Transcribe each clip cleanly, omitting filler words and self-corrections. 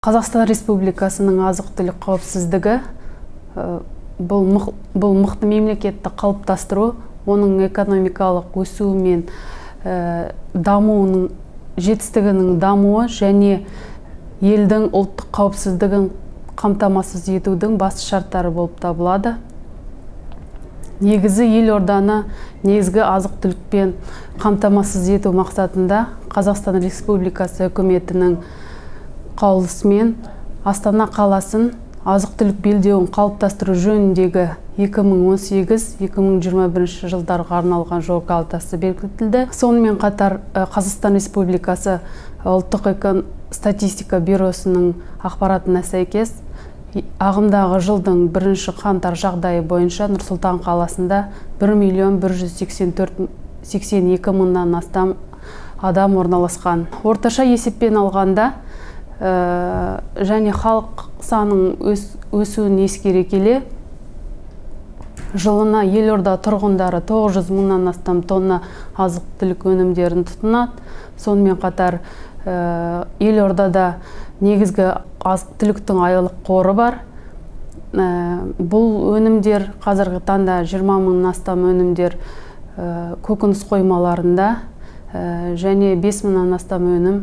Қазақстан Республикасының азық-түлік қауіпсіздігі бұл мықты мемлекетті қалыптастыру, оның экономикалық өсуі мен дамуының жетістігінің дамуы және елдің ұлттық қауіпсіздігін қамтамасыз етудің басты шарттары болып табылады. Негізі елорданы негізгі азық-түлікпен қамтамасыз ету мақсатында Қазақстан Республикасы үкіметінің қаулысымен Астана қаласын азық-түлік белдеуін қалыптастыру жөніндегі 2018-2021 жылдарға арналған жол картасы бекітілді. Сонымен қатар Қазақстан Республикасы ұлттық статистика бюросының ақпаратына сәйкес ағымдағы жылдың 1 қаңтар жағдайы бойынша Нұр-Сұлтан қаласында 1.182.000 астам адам орналасқан. Орташа есеппен алғанда және халық санының өсуін ескере келе, жылына елорда тұрғындары 900.000 астам тонна азық-түлік өнімдерін тұтынады. Сонымен қатар елордада негізгі азық-түліктің айлық қоры бар. Бұл өнімдер қазіргі таңда 20.000 астам өнімдер көкөніс қоймаларында және 5.000 астам өнім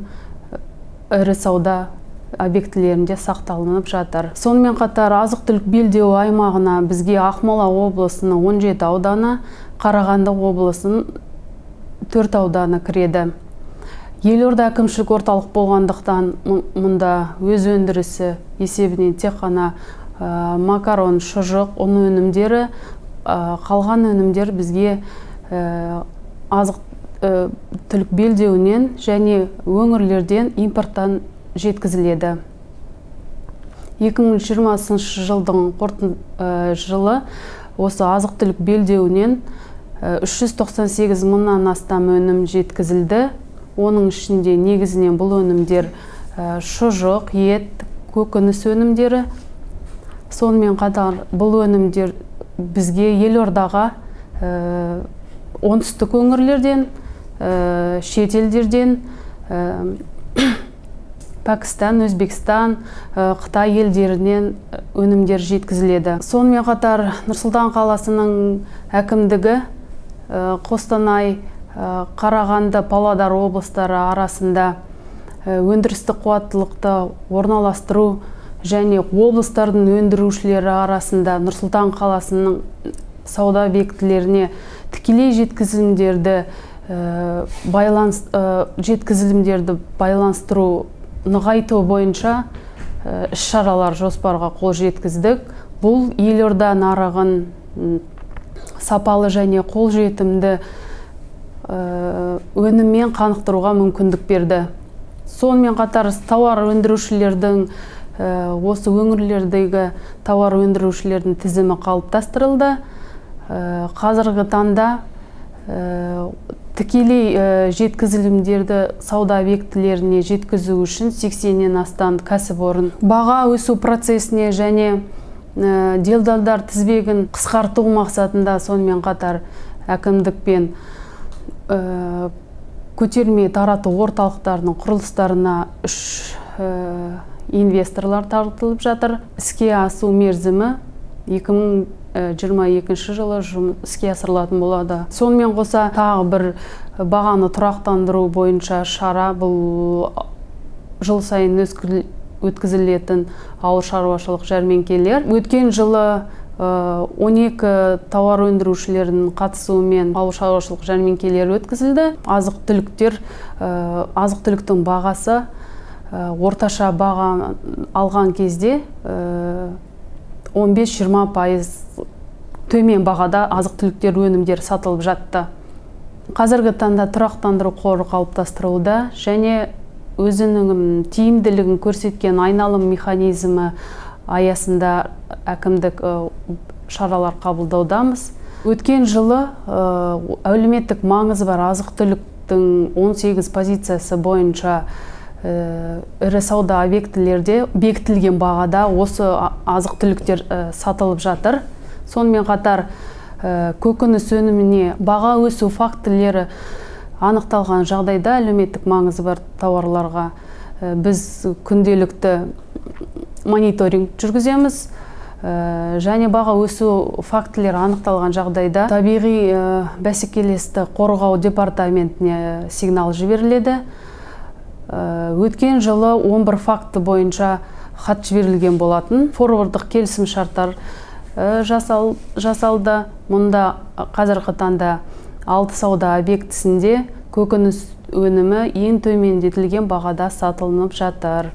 ірі сауда объектілерінде сақталынып жатыр. Сонымен қатар азық-түлік белдеуі аймағына бізге Ақмола облысының 17 ауданы, Қарағанды облысының 4 ауданы кіреді. Елорда әкімшілік орталық болғандықтан мұнда өз өндірісі есебінен тек қана макарон, шұжық, ұн өнімдері, қалған өнімдер бізге азық-түлік белдеуінен және өңірлерден импорттан жеткізіледі. 2020 жылдың жылы осы азық-түлік белдеуінен 398.000 астам өнім жеткізілді. Оның ішінде негізінен бұл өнімдер шұжық, ет, көкөніс өнімдері. Сонымен қатар бұл өнімдер бізге елордаға оңтүстік өңірлерден, шет елдерден, Пәкістан, Өзбекстан, Қытай елдерінен өнімдер жеткізіледі. Сонымен қатар Нұр-Сұлтан қаласының әкімдігі Қостанай, Қарағанды, Павлодар облыстары арасында өндірістік қуаттылықты орналастыру және облыстардың өндірушілері арасында Нұр-Сұлтан қаласының сауда объектілеріне тікелей жеткізілімдерді байланыстыру нығайту бойынша іс-шаралар жоспарға қол жеткіздік. Бұл елорда нарығын сапалы және қолжетімді өніммен қанықтыруға мүмкіндік берді. Сонымен қатар тауар өндірушілердің осы өңірлердегі тауар өндірушілердің тізімі қалыптастырылды. Қазіргі таңда тікелей жеткізілімдерді сауда объектілеріне жеткізу үшін 80-нен астам кәсіпорын. Баға өсу процесіне және делдалдар тізбегін қысқарту мақсатында сонымен қатар әкімдікпен көтерме тарату орталықтарының құрылыстарына 3 инвесторлар тартылып жатыр. Іске асу мерзімі 2022 жылы іске асырылатын болады. Сонымен қоса тағы бір бағаны тұрақтандыру бойынша шара, бұл жыл сайын өткізілетін ауыл шаруашылық жәрмеңкелер. Өткен жылы 12 тауар өндірушілерінің қатысуымен ауыл шаруашылық жәрмеңкелері өткізілді. Азық-түліктің бағасы орташа баға алған кезде 15-20% төмен бағада азық-түліктер өнімдер сатылып жатты. Қазіргі таңда тұрақтандыру қоры қалыптастырылуда және өзінің тиімділігін көрсеткен айналым механизмі аясында әкімдік шаралар қабылдаудамыз. Өткен жылы әлеуметтік маңызы бар азық-түліктің 18 позициясы бойынша ірі сауда объектілерде бекітілген бағада осы азық-түліктер сатылып жатыр. Сонымен қатар көкөніс өніміне баға өсу фактілері анықталған жағдайда әлеуметтік маңызы бар тауарларға біз күнделікті мониторинг жүргіземіз. Және баға өсу фактілері анықталған жағдайда табиғи бәсекелесті қорғау департаментіне сигнал жіберіледі. Өткен жылы 11 факті бойынша хат жіберілген болатын. Форвардық келісім шарттар жасалды. Мұнда қазіргі таңда 6 сауда объектісінде көкөніс өнімі ең төмендетілген бағада сатылынып жатыр.